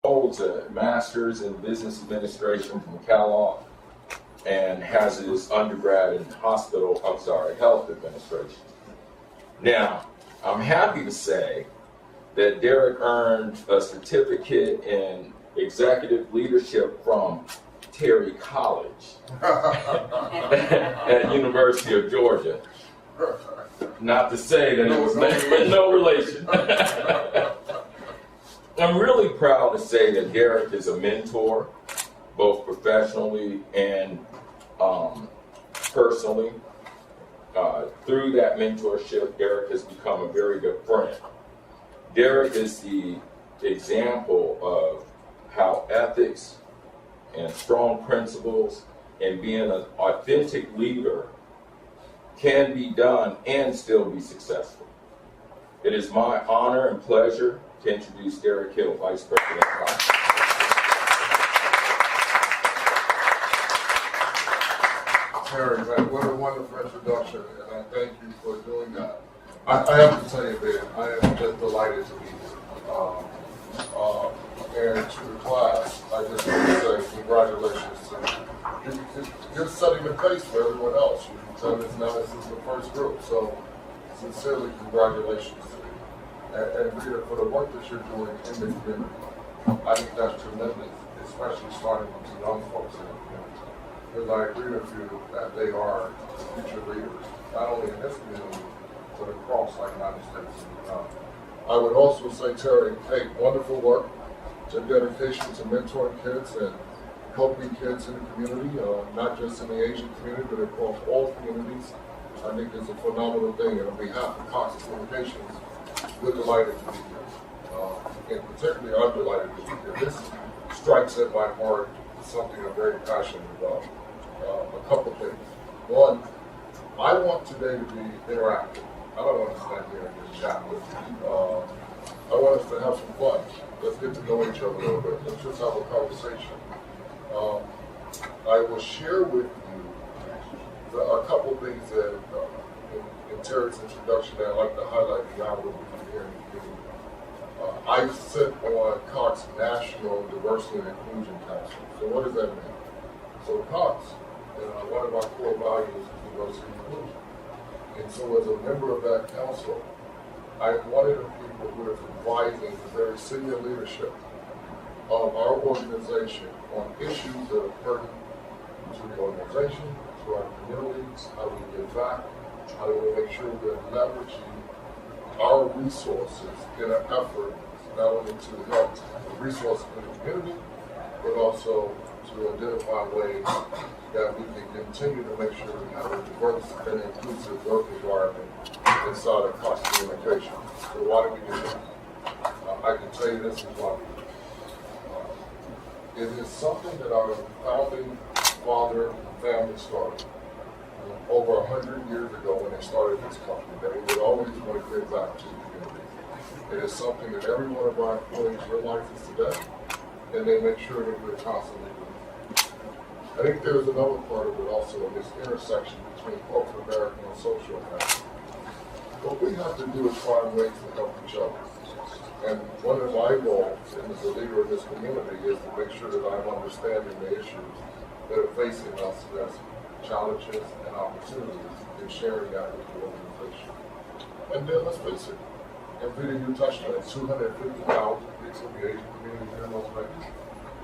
holds a master's in business administration from Kellogg and has his undergrad in health administration. Now, I'm happy to say that Derek earned a certificate in executive leadership from Terry College at University of Georgia. Not to say that it was no relation. I'm really proud to say that Derek is a mentor, both professionally and personally. Through that mentorship, Derek has become a very good friend. Derek is the example of how ethics and strong principles and being an authentic leader can be done and still be successful. It is my honor and pleasure to introduce Derek Hill, Vice President of Life. Terry, man, what a wonderful introduction, and I thank you for doing that. I have to tell you, Ben, I am just delighted to be here. And to the class, I just want to say congratulations to you. You're setting the pace for everyone else. You can tell this now, this is the first group, so sincerely congratulations to you. And Rita, for the work that you're doing in the community, I think that's tremendous, especially starting with the young folks in the community. Because I agree with you that they are the future leaders, not only in this community, but across the United States and beyond. I would also say, Terry, hey, wonderful work, to dedication to mentoring kids and helping kids in the community, not just in the Asian community, but across all communities. I think it's a phenomenal thing, and on behalf of Cox Communications, we're delighted to be here. And particularly, I'm delighted to be here. This strikes at my heart, something I'm very passionate about. A couple things. One, I want today to be interactive. I don't want to stand here and just chat with you. I want us to have some fun. Let's get to know each other a little bit. Let's just have a conversation. I will share with you a couple things that in Terry's introduction that I'd like to highlight beyond what we can hear in the community. I sit on Cox National Diversity and Inclusion Council. So what does that mean? So Cox, one of our core values is diversity and inclusion. And so as a member of that council, I'm one of the people who is advising the very senior leadership of our organization on issues that are pertinent to the organization, to our communities, how we give back, how do we make sure we're leveraging our resources in an effort not only to help the resources in the community, but also to identify ways that we can continue to make sure we have a diverse and inclusive work environment inside of Cox Communication. So why do we do that? I can tell you this is why we do it. It is something that our founding father and family started over 100 years ago when they started this company. They would always want to give back to the community. It is something that every one of our employees realizes today, and they make sure that we're constantly doing. I think there's another part of it also in this intersection between corporate America and social America. What we have to do is find ways to help each other. And one of my goals as a leader of this community is to make sure that I'm understanding the issues that are facing us as challenges and opportunities and sharing that with the organization. And then let's face it, and Peter, you touched on it, 250,000 people in the Asian community here in Las Vegas.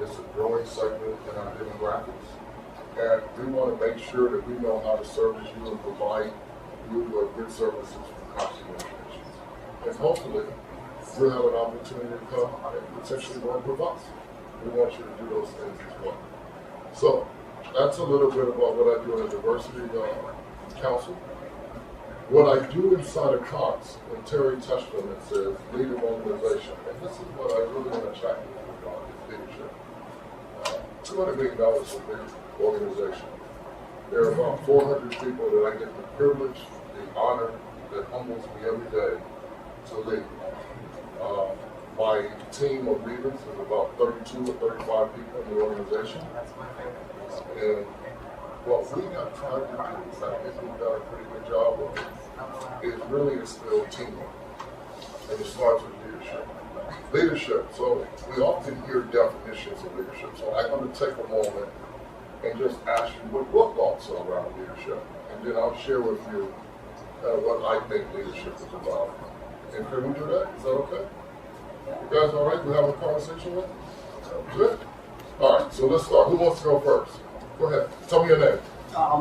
It's a growing segment in our demographics. And we want to make sure that we know how to service you and provide you with good services from Cox Communications. And hopefully, we'll have an opportunity to come and potentially work with us. We want you to do those things as well. So, that's a little bit about what I do in the Diversity Council. What I do inside of Cox, and Terry touched on it, says lead an organization. And this is what I really want to chat with you about, is leadership. $200 million is a big organization. There are about 400 people that I get the privilege, the honor, that humbles me every day to lead. My team of leaders is about 32 or 35 people in the organization. And what we have tried to do, is I think we've done a pretty good job of, is really instill teamwork. And it starts with leadership. Leadership. So we often hear definitions of leadership. So I'm going to take a moment and just ask you what your thoughts are around leadership. And then I'll share with you what I think leadership is about. And can we do that? Is that okay? You guys all right? We having a conversation with? Good? All right, so let's start. Who wants to go first? Go ahead. Tell me your name.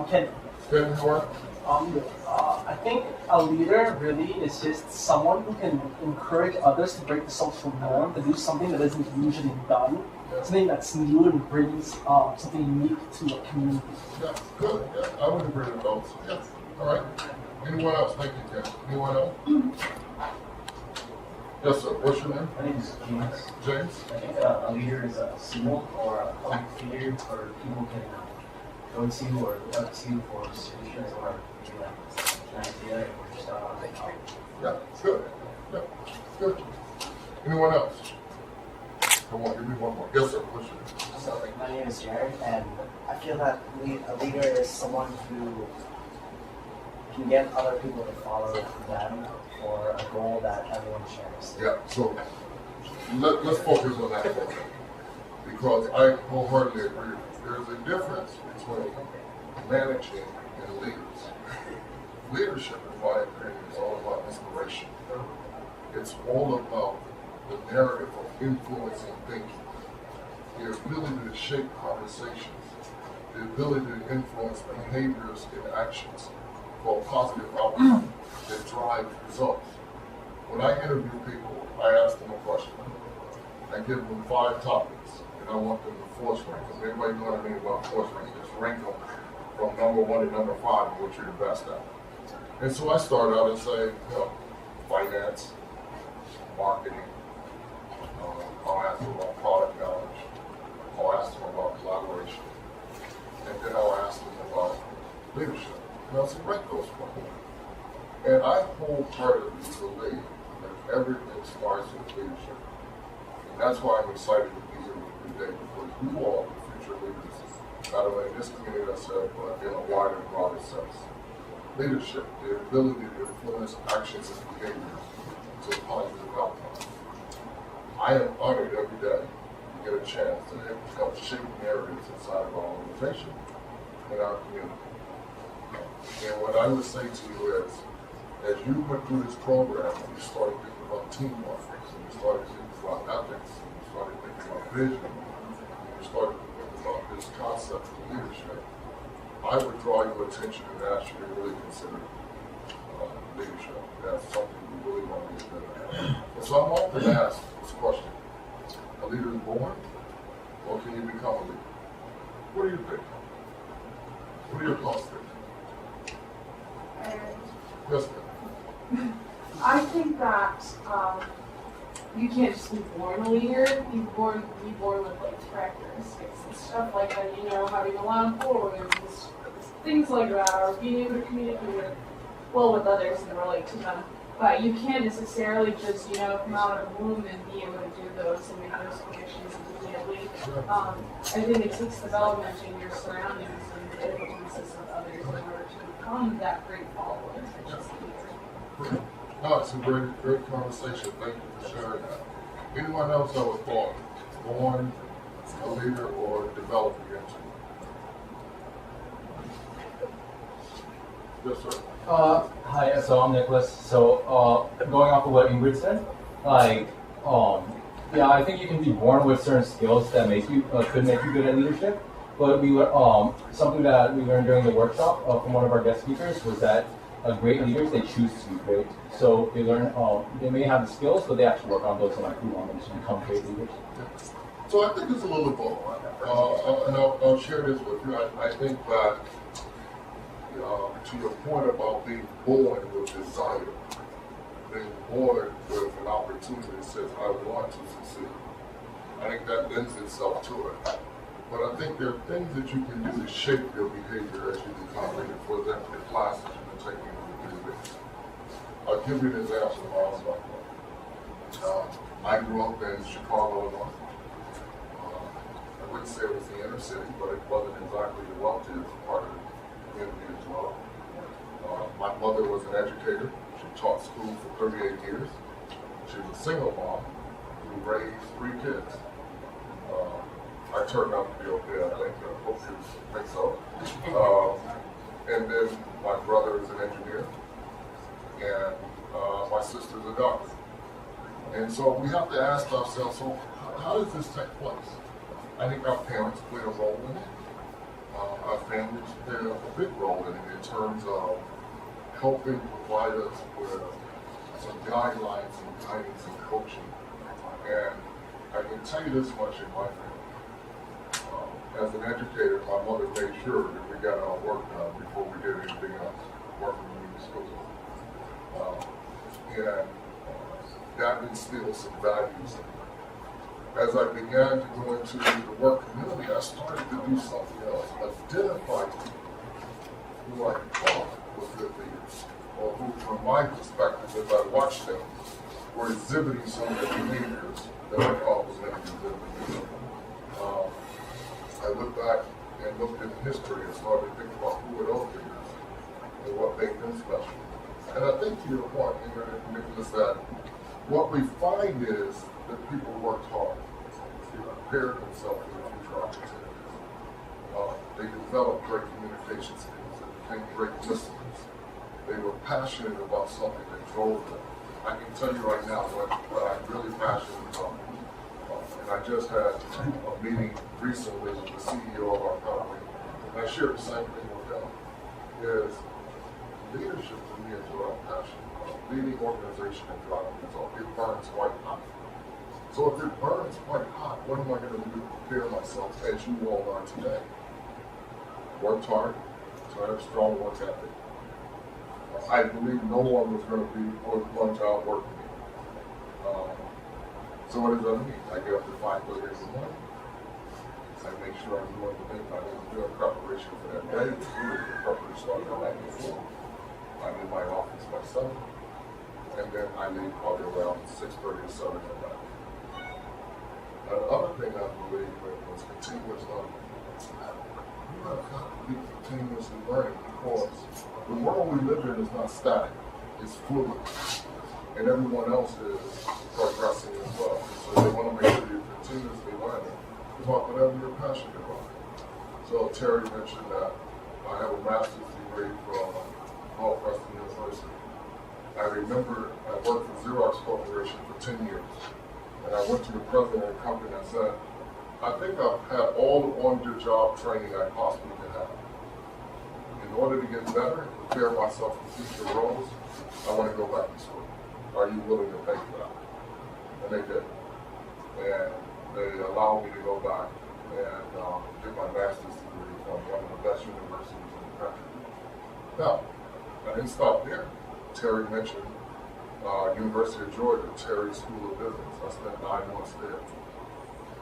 Ken. Ken, who are I think a leader really is just someone who can encourage others to break the social norm, to do something that isn't usually done, something that's new and brings something unique to a community. Yeah, good. Yeah, I would agree with those. Yeah. All right. Anyone else? Thank you, Ken. Anyone else? Yes, sir. What's your name? My name is James. James? I think a leader is a symbol or a public figure where people can go to or look up to for solutions or maybe like an idea or just Yeah, good. Yeah, good. Anyone else? Come on, give me one more. Yes, sir. What's your name? So, my name is Jared, and I feel that a leader is someone who can get other people to follow them for a goal that everyone shares. Yeah, so let's focus on that for a minute. Because I wholeheartedly agree. There's a difference between managing and leaders. Leadership, in my opinion, is all about inspiration. It's all about the narrative of influencing thinking, the ability to shape conversations, the ability to influence behaviors and actions for a positive outcome that drive results. When I interview people, I ask them a question. I give them 5 topics, and I want them to force rank them. Everybody know what I mean about force rank? Just rank them from number 1 to number 5 and what you're the best at. And so I start out and say, finance, marketing, I'll ask them about product knowledge, I'll ask them about collaboration, and then I'll ask them about leadership. And I'll say, rank those for me. And I wholeheartedly believe that everything starts with leadership. And that's why I'm excited to be here with you today, because you all are the future leaders, not only in this community itself, but in a wider and broader sense. Leadership, the ability to influence actions and behaviors to a positive outcome. I am honored every day to get a chance to help shape narratives inside of our organization and our community. And what I would say to you is, as you went through this program, you started thinking about teamwork, and you started thinking about ethics, and you started thinking about vision, and you started thinking about this concept of leadership. I would draw your attention and ask you to really consider leadership. That's something we really want to get good at. And so I'm often asked this question: a leader is born, or can you become a leader? What do you think? What are your thoughts there? Yes, ma'am. I think that you can't just be born a leader. Be born with like characteristics and stuff like that. Having a loud voice, things like that, or being able to communicate well with others and relate to them. But you can't necessarily just come out of the womb and be able to do those and make those connections immediately. I think it takes development in your surroundings and the influences of others in order to become that great follower. No, it's a great conversation. Thank you for sharing that. Anyone else have a thought? Born a leader or developing into? Yes, sir. Hi, so I'm Nicholas. So, going off of what Ingrid said, yeah, I think you can be born with certain skills that could make you good at leadership. But something that we learned during the workshop from one of our guest speakers was that great leaders, they choose to be great. So they learn, they may have the skills, but they actually work on those and improve on them to become great leaders. So I think it's a little both. And I'll share this with you. I think that to your point about being born with desire, being born with an opportunity that says, I want to succeed. I think that lends itself to it. But I think there are things that you can do to shape your behavior as you become leader. For example, the classes you've been taking in the leadership. I'll give you an example of my own background. I grew up in Chicago, Illinois. I wouldn't say it was the inner city, but it wasn't exactly the wealthiest part of the community as well. My mother was an educator. She taught school for 38 years. She was a single mom who raised 3 kids. I turned out to be okay, I think. I hope you think so. And then my brother is an engineer, and my sister's a doctor. And so we have to ask ourselves, so how does this take place? I think our parents play a role in it. Our families play a big role in it in terms of helping provide us with some guidelines and guidance and coaching. And I can tell you this much in my family. As an educator, my mother made sure that we got our work done before we did anything else, working in the school. And that instilled some values in me. As I began to go into the work community, I started to do something else, identify people who I thought were good leaders, or who, from my perspective, as I watched them, were exhibiting some of the behaviors that I thought was making them good leaders. I looked back and looked at history and started to think about who were those leaders and what made them special. And I think to your point, Nicholas, that what we find is that people worked hard. They prepared themselves for the future opportunities. They developed great communication skills. They became great listeners. They were passionate about something that drove them. I can tell you right now what I'm really passionate about. And I just had a meeting recently with the CEO of our company, and I shared the same thing with them, is leadership to me is what I'm passionate about. Leading organization and driving results. It burns quite hot. So if it burns quite hot, what am I going to do to prepare myself as you all are today? Worked hard, so I have a strong work ethic. I believe no one was going to outwork me. So what does that mean? I get up to 5:30 in the morning. I make sure I'm doing the things I need to do in preparation for that day. The preparation started the night before. I'm in my office myself, and then I leave probably around 6:30 or 7 at night. The other thing I believe in was continuous learning. You have got to be continuously learning because the world we live in is not static, it's fluid. And everyone else is progressing as well. So they want to make sure you're continuously learning about whatever you're passionate about. So Terry mentioned that I have a master's degree from Northwestern University. I remember I worked for Xerox Corporation for 10 years. And I went to the president of the company and I said, I think I've had all the on-the-job training I possibly could have. In order to get better and prepare myself for future roles, I want to go back to school. Are you willing to pay for that? And they did. And they allowed me to go back and get my master's degree from one of the best universities in the country. Now, I didn't stop there. Terry mentioned University of Georgia, Terry School of Business. I spent 9 months there.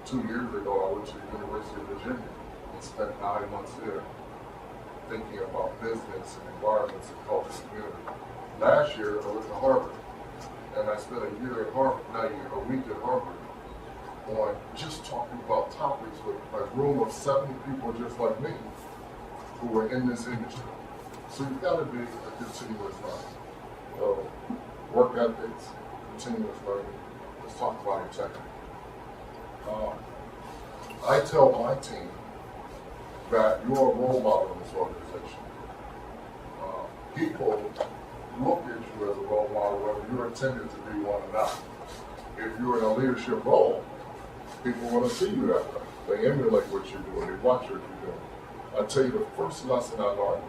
2 years ago, I went to the University of Virginia and spent 9 months there thinking about business and environments and culture and community. Last year, I went to Harvard. And I spent a week at Harvard on just talking about topics with a room of 70 people just like me who were in this industry. So you've got to be a continuous learner. So work ethics, continuous learning. Let's talk about integrity. I tell my team that you're a role model in this organization. People look at you as a role model, whether you're intended to be one or not. If you're in a leadership role, people want to see you that way. They emulate what you're doing. They watch what you're doing. I'll tell you the first lesson I learned.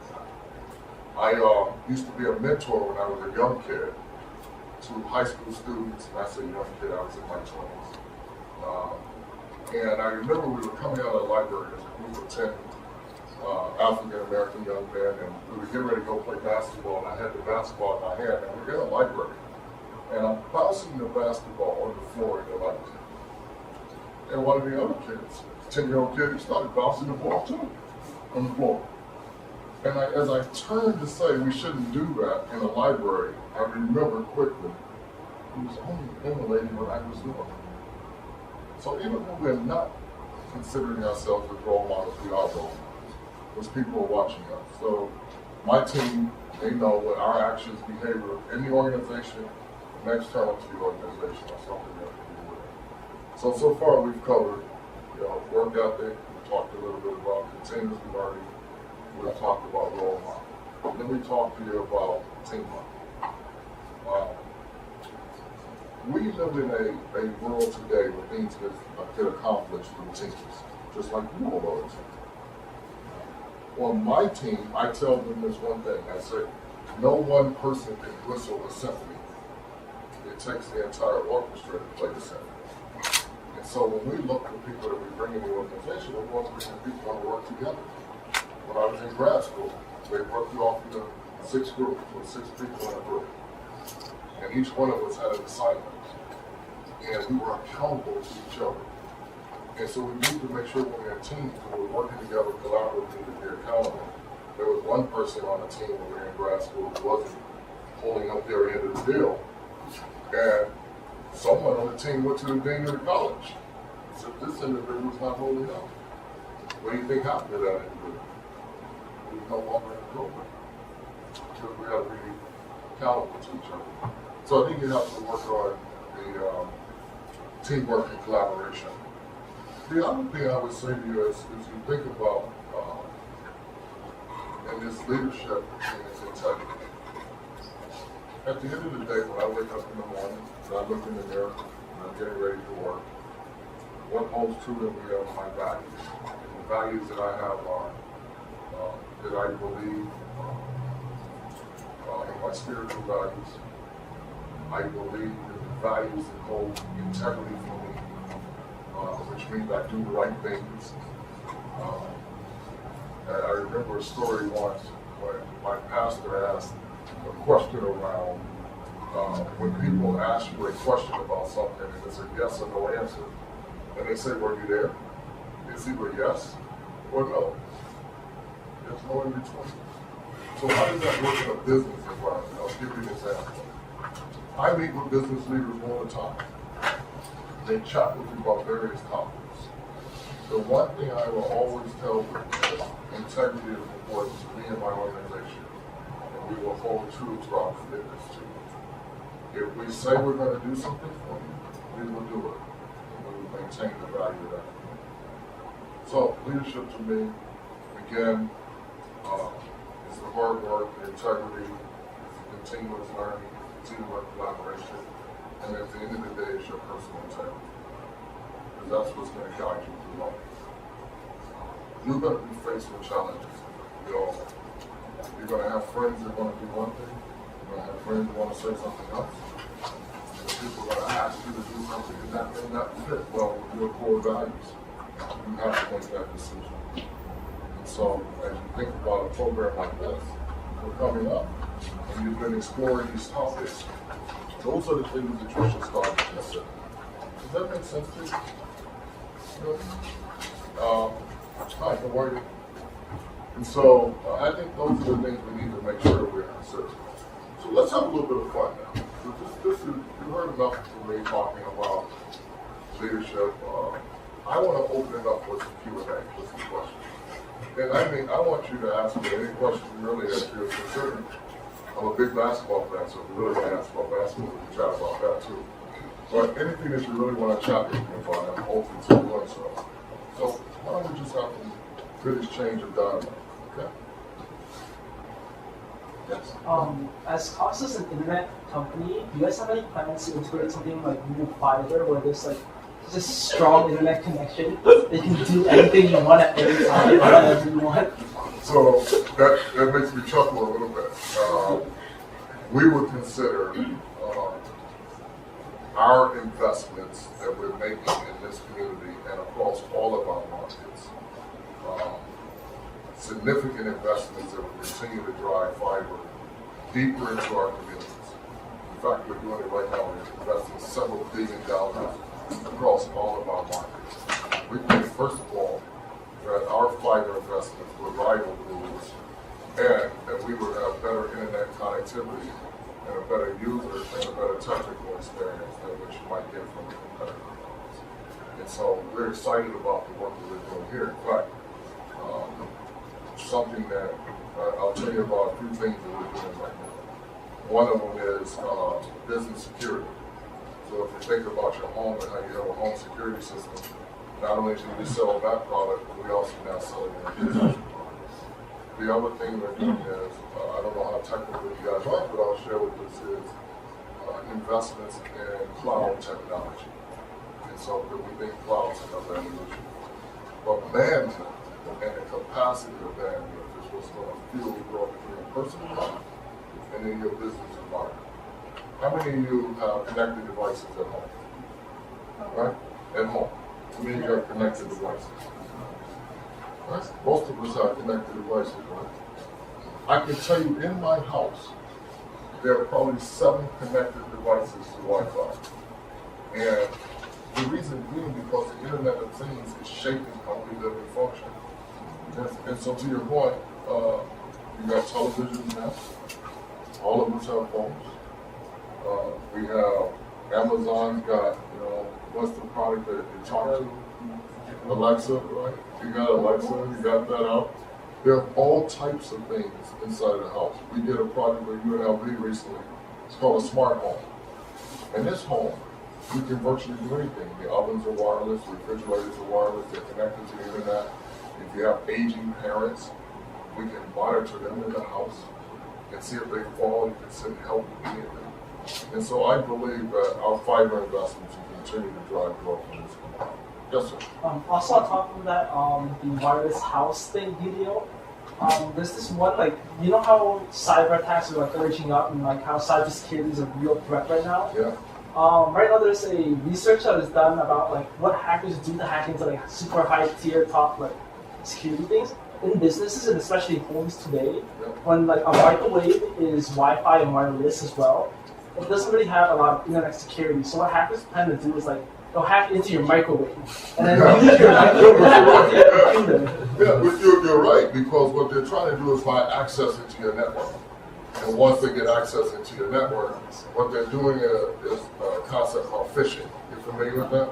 I used to be a mentor when I was a young kid to high school students. And I say young kid, I was in my 20s. And I remember we were coming out of the library as a group of 10 African-American young men, and we were getting ready to go play basketball, and I had the basketball in my hand, and we're in a library. And I'm bouncing the basketball on the floor in the library. And one of the other kids, 10-year-old kid, he started bouncing the ball too on the floor. And as I turned to say we shouldn't do that in a library, I remember quickly he was only emulating what I was doing. So even when we're not considering ourselves as role models, we are role models. Because people are watching us. So my team, they know what our actions, behavior in the organization and external to the organization are something that we do with. So far we've covered, work ethic, we talked a little bit about continuous learning, we've talked about role model. Let me talk to you about teamwork. We live in a world today where things get accomplished through teams, just like you all always say. On my team, I tell them this one thing. I say, no one person can whistle a symphony. It takes the entire orchestra to play the symphony. And so when we look for people that we bring in the organization, we want to bring in people that work together. When I was in grad school, they broke you off into 6 groups with 6 people in a group. And each one of us had an assignment. And we were accountable to each other. And so we need to make sure when we're in teams, when we're working together collaboratively to be accountable. There was one person on the team when we were in grad school who wasn't holding up their end of the deal. And someone on the team went to the dean of the college and said, this individual's not holding up. What do you think happened to that individual? He was no longer in the program. Because we have to be accountable to each other. So I think you have to work on the teamwork and collaboration. The other thing I would say to you is you think about in this leadership and this integrity. At the end of the day, when I wake up in the morning and I look in the mirror and I'm getting ready to work, what holds true to me are my values. And the values that I have are that I believe in my spiritual values. I believe in the values that hold integrity for me. Which means I do the right things. I remember a story once when my pastor asked a question around when people ask you a question about something and it's a yes or no answer. And they say, were you there? It's either yes or no. There's no in between. So how does that work in a business environment? I'll give you an example. I meet with business leaders all the time. They chat with you about various topics. The one thing I will always tell them is integrity is important to me and my organization, and we will hold true to our commitments to it. If we say we're going to do something for you, we will do it, and we will maintain the value of that. So leadership to me, again, is the hard work, the integrity, the continuous learning, teamwork, collaboration. And at the end of the day, it's your personal integrity. Because that's what's going to guide you through life. You're going to be faced with challenges. You're going to have friends that want to do one thing. You're going to have friends that want to say something else. And people are going to ask you to do something and that may not fit well with your core values. You have to make that decision. And so, as you think about a program like this, we're coming up, and you've been exploring these topics, those are the things that you should start to consider. Does that make sense to you? Good. Hi, how are you? And so I think those are the things we need to make sure we're considering. So let's have a little bit of fun now. So this is, you heard enough from me talking about leadership. I want to open it up with some Q&A, with some questions. And I want you to ask me any questions really that you're considering. I'm a big basketball fan, so if you really want to ask about basketball, we can chat about that too. But anything that you really want to chat with me about, I'm open to doing so. So why don't we just have a British change of dialogue, okay? Yes. As Cox is an internet company, do you guys have any plans to integrate something like Google Fiber, where there's like just strong internet connection? They can do anything you want at any time, whatever you want. So that makes me chuckle a little bit. We would consider our investments that we're making in this community and across all of our markets, significant investments that will continue to drive fiber deeper into our communities. In fact, we're doing it right now. We're investing several $billions across all of our markets. We think, first of all, that our fiber investments will rival Google's, and that we would have better internet connectivity and a better user and a better technical experience than what you might get from the competitor products. And so we're excited about the work that we're doing here. In fact, something that I'll tell you about a few things that we're doing right now. One of them is business security. So if you think about your home and how you have a home security system, not only do we sell that product, but we also now sell it in a business. The other thing we're doing is, I don't know how technical you guys are, but I'll share with this is investments in cloud technology. And so that we think cloud's another evolution. But bandwidth and the capacity of bandwidth is what's going to fuel growth in your personal life and in your business environment. How many of you have connected devices at home? Right? At home. How many of you have connected devices? Right? Most of us have connected devices, right? I can tell you in my house, there are probably 7 connected devices to Wi-Fi. And the reason being because the Internet of Things is shaping how we live and function. And so to your point, you got television now. All of us have phones. We have Amazon got, what's the product that you talk to? Alexa, right? You got Alexa, you got that out. There are all types of things inside the house. We did a project with UNLV recently. It's called a smart home. In this home, you can virtually do anything. The ovens are wireless, refrigerators are wireless, they're connected to the internet. If you have aging parents, we can monitor them in the house and see if they fall. You can send help immediately. And so I believe that our fiber investments will continue to drive growth in this country. Yes, sir. Also on top of that, the wireless house thing video, there's this one, you know how cyber attacks are urging up and how cybersecurity is a real threat right now? Yeah. Right now there's a research that is done about what hackers do to hack into super high tier top security things in businesses and especially in homes today. Yeah. When a microwave is Wi-Fi and wireless as well, it doesn't really have a lot of internet security. So what hackers plan to do is they'll hack into your microwave and then use your microwave. Yeah, but you're right, because what they're trying to do is find access into your network. And once they get access into your network, what they're doing is a concept called phishing. You familiar with that?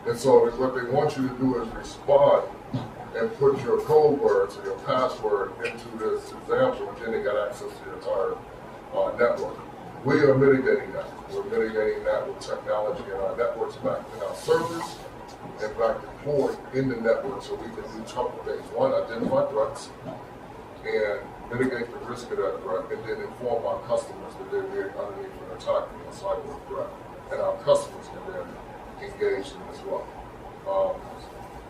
And so what they want you to do is respond and put your code words or your password into this example, and then they got access to your entire network. We are mitigating that. We're mitigating that with technology in our networks back in our servers and back deployed in the network so we can do a couple things. One, identify threats and mitigate the risk of that threat, and then inform our customers that they're being underneath an attack from a cyber threat. And our customers can then engage them as well.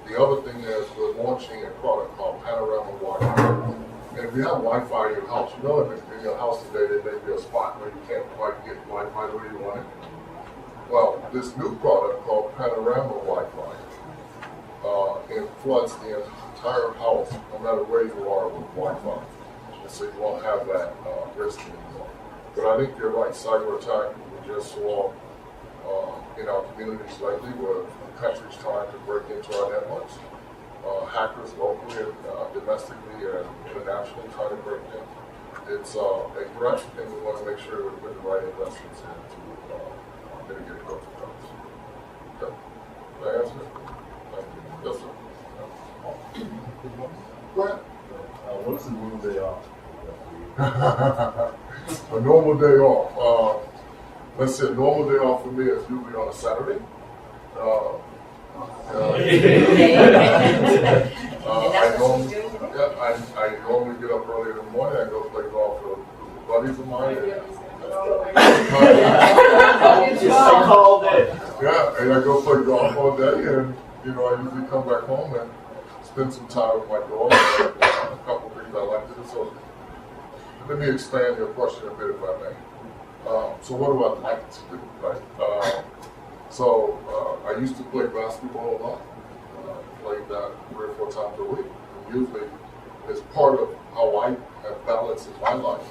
The other thing is we're launching a product called Panorama Wi-Fi. And if you have Wi-Fi in your house, if in your house today there may be a spot where you can't quite get Wi-Fi the way you want it. Well, this new product called Panorama Wi-Fi, it floods the entire house, no matter where you are, with Wi-Fi. And so you won't have that risk anymore. But I think you're right, cyber attack, we just saw in our communities lately where countries trying to break into our networks. Hackers locally and domestically and internationally trying to break in. It's a threat, and we want to make sure we put the right investments in to mitigate those threats. Okay. Did I answer it? Thank you. Yes, sir. Go ahead. What's a normal day off? A normal day off. Let's say a normal day off for me is usually on a Saturday. I normally get up early in the morning. I go play golf with buddies of mine. And I go play golf all day, and I usually come back home and spend some time with my dog. A couple of things I like to do. So let me expand your question a bit, if I may. So what do I like to do, right? So I used to play basketball a lot. Played that 3 or 4 times a week. And usually, as part of how I have balance in my life,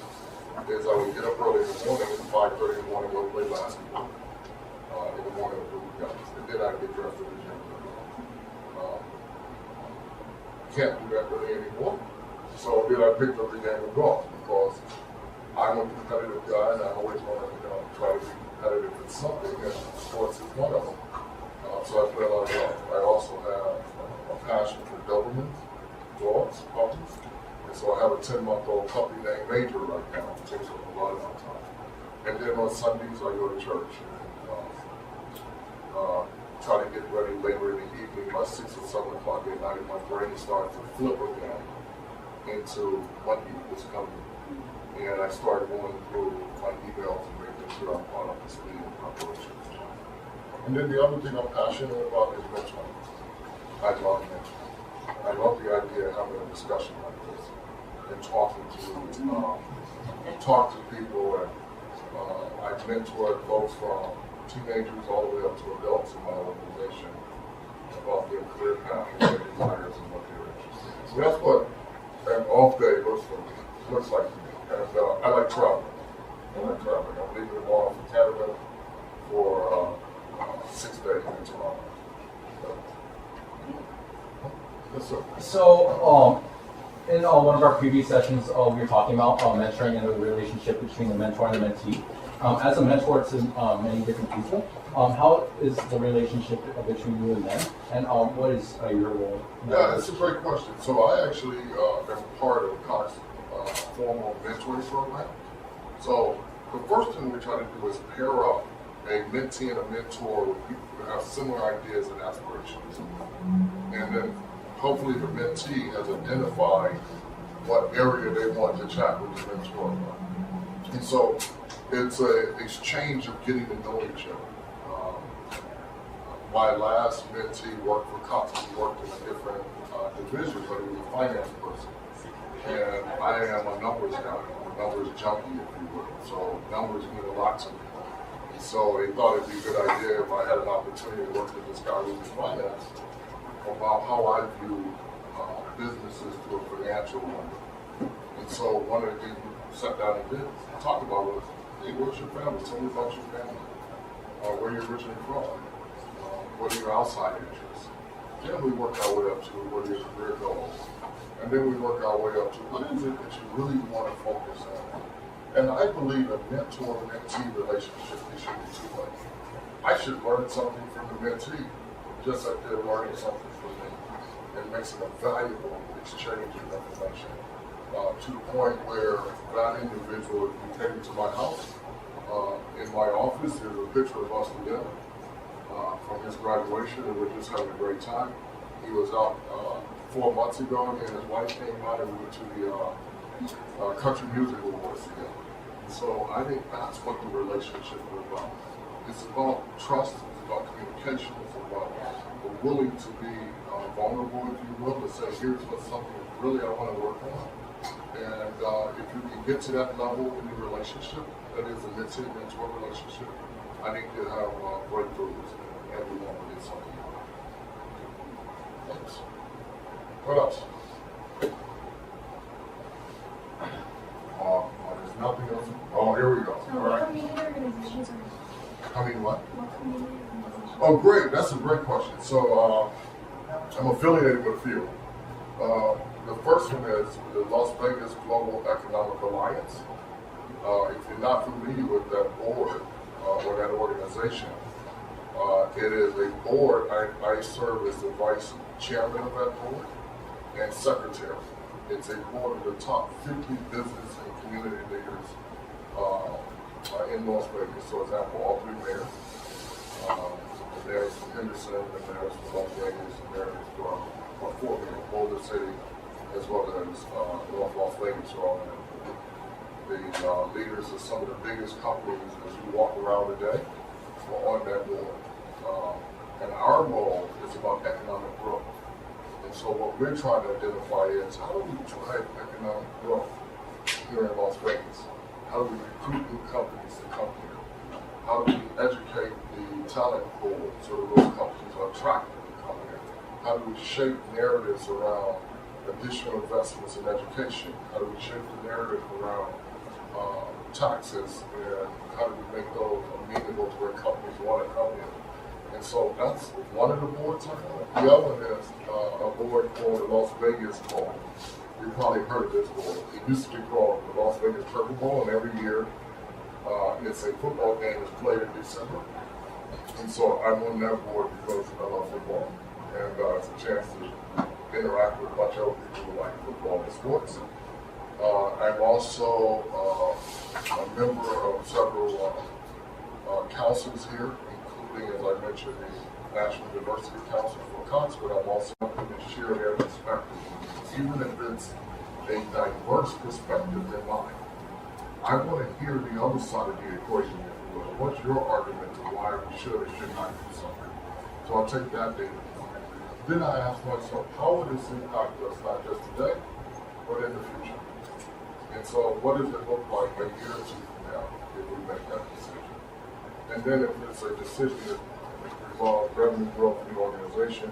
is I would get up early in the morning at 5:30 in the morning, go play basketball in the morning with the guys, and then I get dressed for the gym. Can't do that really anymore. So then I picked up the game of golf because I'm a competitive guy, and I always want to try to be competitive in something, and sports is one of them. So I play a lot of golf. I also have a passion for Doberman dogs, puppies. And so I have a 10-month-old puppy named Major right now. It takes up a lot of my time. And then on Sundays I go to church. And try to get ready later in the evening, by 6 or 7 o'clock at night, my brain started to flip again into what was coming. And I started going through my emails and making sure I'm caught up to speed in preparations. And then the other thing I'm passionate about is mentoring. I love mentoring. I love the idea of having a discussion like this and talking to people. And I've mentored folks from teenagers all the way up to adults in my organization about their career path and their desires and what they're interested in. So that's what an off day looks like to me. And I like traveling. I'm leaving tomorrow for Canada for 6 days in Toronto. Yes, sir. So, in one of our previous sessions, we were talking about mentoring and the relationship between the mentor and the mentee. As a mentor to many different people, how is the relationship between you and them, and what is your role? Yeah, that's a great question. So I actually am part of Cox's formal mentoring program. So the first thing we try to do is pair up a mentee and a mentor with people who have similar ideas and aspirations. And then hopefully the mentee has identified what area they want to chat with the mentor about. And so it's an exchange of getting to know each other. My last mentee worked for Cox. He worked in a different division, but he was a finance person. And I am a numbers guy, a numbers junkie, if you will. So numbers mean a lot to me. And so they thought it'd be a good idea if I had an opportunity to work with this guy who was in finance about how I view businesses through a financial lens. And so one of the things we sat down and did talk about was, hey, what's your family? Tell me about your family. Where you're originally from. What are your outside interests? Then we work our way up to what are your career goals. And then we work our way up to what is it that you really want to focus on. And I believe a mentor-mentee relationship should be two-way. I should learn something from the mentee, just like they're learning something from me. It makes it a valuable exchange of information. To the point where that individual, if you came to my house, in my office, there's a picture of us together from his graduation, and we're just having a great time. He was out 4 months ago, and his wife came out and we went to the Country Music Awards together. So I think that's what the relationship is about. It's about trust, it's about communication, it's about willing to be vulnerable, if you will, to say, here's what something really I want to work on. And if you can get to that level in the relationship, that is a mentee-mentor relationship, I think you'll have breakthroughs and everyone will get something out of it. Thanks. What else? There's nothing else. Oh, here we go. So all right. community organizations are I mean, what? community organizations? Oh, great. That's a great question. So I'm affiliated with a few. The first one is the Las Vegas Global Economic Alliance. If you're not familiar with that board or that organization, it is a board. I serve as the vice chairman of that board and secretary. It's a board of the top 50 business and community leaders in Las Vegas. So, example, all 3 mayors. The mayors from Henderson, the mayors from Las Vegas, the mayors from 4 mayors, Boulder City, as well as North Las Vegas are all in that board. The leaders of some of the biggest companies as you walk around today are on that board. And our role is about economic growth. And so what we're trying to identify is how do we drive economic growth here in Las Vegas? How do we recruit new companies to come here? How do we educate the talent pool so that those companies are attracted to come here? How do we shape narratives around additional investments in education? How do we shape the narrative around taxes? And how do we make those amenable to where companies want to come in? And so that's one of the boards I have. The other one is a board called the Las Vegas Bowl. You've probably heard of this board. It used to be called the Las Vegas Turkey Bowl, and every year it's a football game that's played in December. And so I'm on that board because I love football. And it's a chance to interact with a bunch of people who like football and sports. I'm also a member of several councils here, including, as I mentioned, the National Diversity Council for COTS, but I'm also going to share their perspective. Even if it's a diverse perspective than mine, I want to hear the other side of the equation, if you will. What's your argument to why we should or should not do something? So I'll take that data. Then I ask myself, how will this impact us not just today, but in the future? And so what does it look like a year or two from now if we make that decision? And then if it's a decision that involves revenue growth in the organization,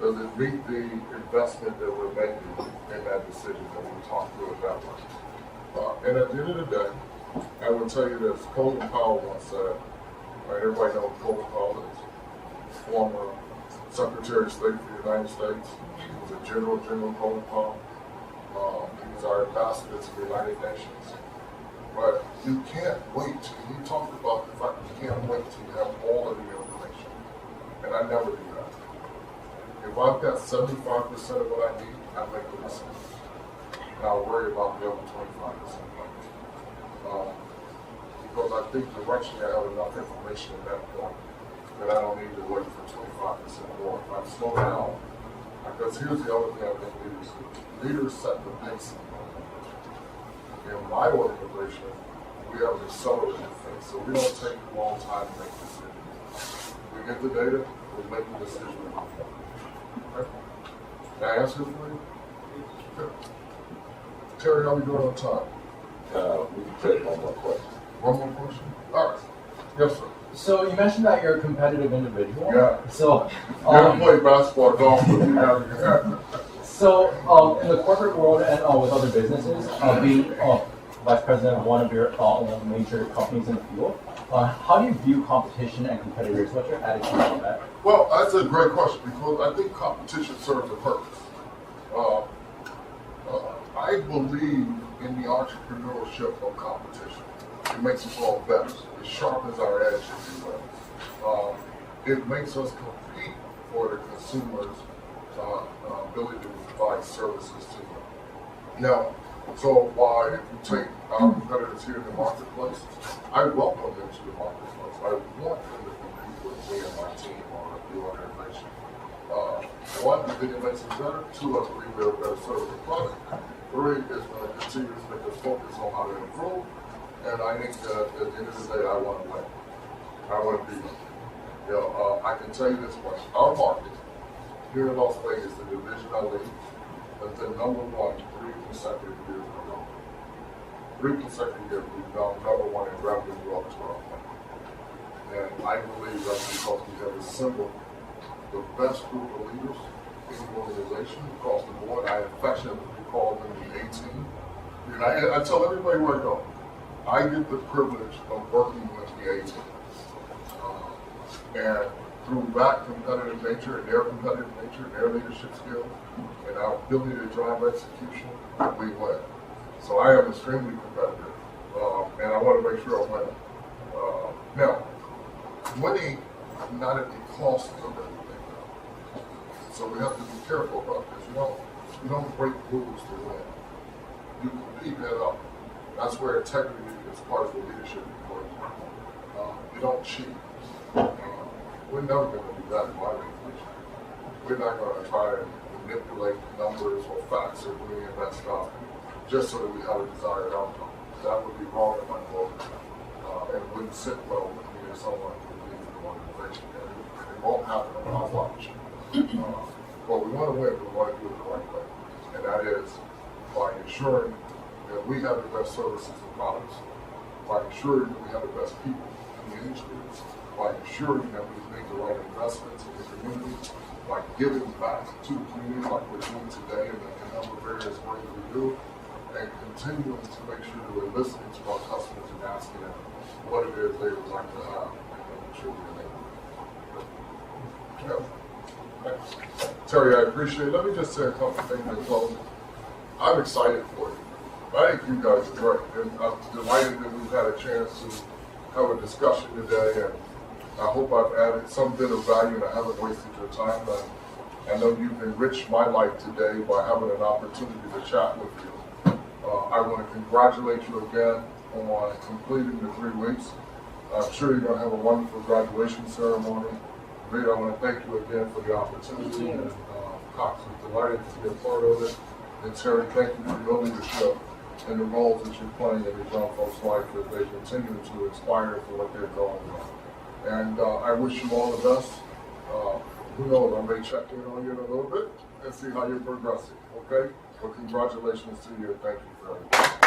does it meet the investment that we're making in that decision that we talk through it that way? And at the end of the day, I will tell you this, Colin Powell once said, right, everybody knows Colin Powell is, former Secretary of State for the United States. He was a General Colin Powell. He was our ambassador to the United Nations. But you can't wait. He talked about the fact that you can't wait till you have all of the information. And I never do that. If I've got 75% of what I need, I make the decision. And I'll worry about the other 25% later. Because I think directionally I have enough information at that point that I don't need to wait for 25% more. If I slow down, because here's the other thing I think leaders do. Leaders set the pace. In my organization, we have an accelerated phase, so we don't take a long time to make decisions. We get the data, we make the decision. Okay? Can I answer it for you? Okay. Terry, how are we doing on time? We can take one more question. One more question? All right. Yes, sir. So you mentioned that you're a competitive individual. Yeah. So, You haven't played basketball, golf with me, have you? So, in the corporate world and with other businesses, being vice president of one of your major companies in the field, how do you view competition and competitors? What's your attitude on that? Well, that's a great question because I think competition serves a purpose. I believe in the entrepreneurship of competition. It makes us all better. It sharpens our edge, if you will. It makes us compete for the consumer's ability to provide services to them. Now, so why, if you take our competitors here in the marketplace, I welcome them to the marketplace. I want them to compete with me and my team or the organization. One, I think it makes us better. Two, I believe they're a better service and product. Three, it's going to continue to make us focus on how to improve. And I think that at the end of the day, I want to win. I want to be one. I can tell you this much. Our market here in Las Vegas, the division I lead, has been number one 3 consecutive years in a row. 3 consecutive years we've been number one in revenue growth to our plan. And I believe that's because we have assembled the best group of leaders in the organization across the board. I affectionately call them the A-team. And I tell everybody where I go, I get the privilege of working with the A-team. And through that competitive nature and their competitive nature and their leadership skills and our ability to drive execution, we win. So I am extremely competitive, and I want to make sure I win. Now, winning not at the cost of everything. So we have to be careful about this. You don't break rules to win. You compete head up. That's where integrity is part of the leadership equation. You don't cheat. We're never going to do that in my organization. We're not going to try to manipulate numbers or facts or doing that stuff just so that we have a desired outcome. That would be wrong in my book, and it wouldn't sit well with me as someone who leads an organization. And it won't happen on my watch. But we want to win, we want to do it the right way. And that is by ensuring that we have the best services and products, by ensuring that we have the best people in the industry, by ensuring that we make the right investments in the community, by giving back to the community like we're doing today in a number of various ways we do, and continuing to make sure that we're listening to our customers and asking them what it is they would like to have and making sure we enable it. Terry, I appreciate it. Let me just say a couple things in closing. I'm excited for you. I think you guys are great. And I'm delighted that we've had a chance to have a discussion today, and I hope I've added some bit of value and I haven't wasted your time. I know you've enriched my life today by having an opportunity to chat with you. I want to congratulate you again on completing the 3 weeks. I'm sure you're going to have a wonderful graduation ceremony. Mayor, I want to thank you again for the opportunity, and Cox is delighted to be a part of it. And Terry, thank you for your leadership and the roles that you're playing in the young folks' life as they continue to inspire for what they're going on. And I wish you all the best. Who knows, I may check in on you in a little bit and see how you're progressing, okay? But congratulations to you, and thank you for everything.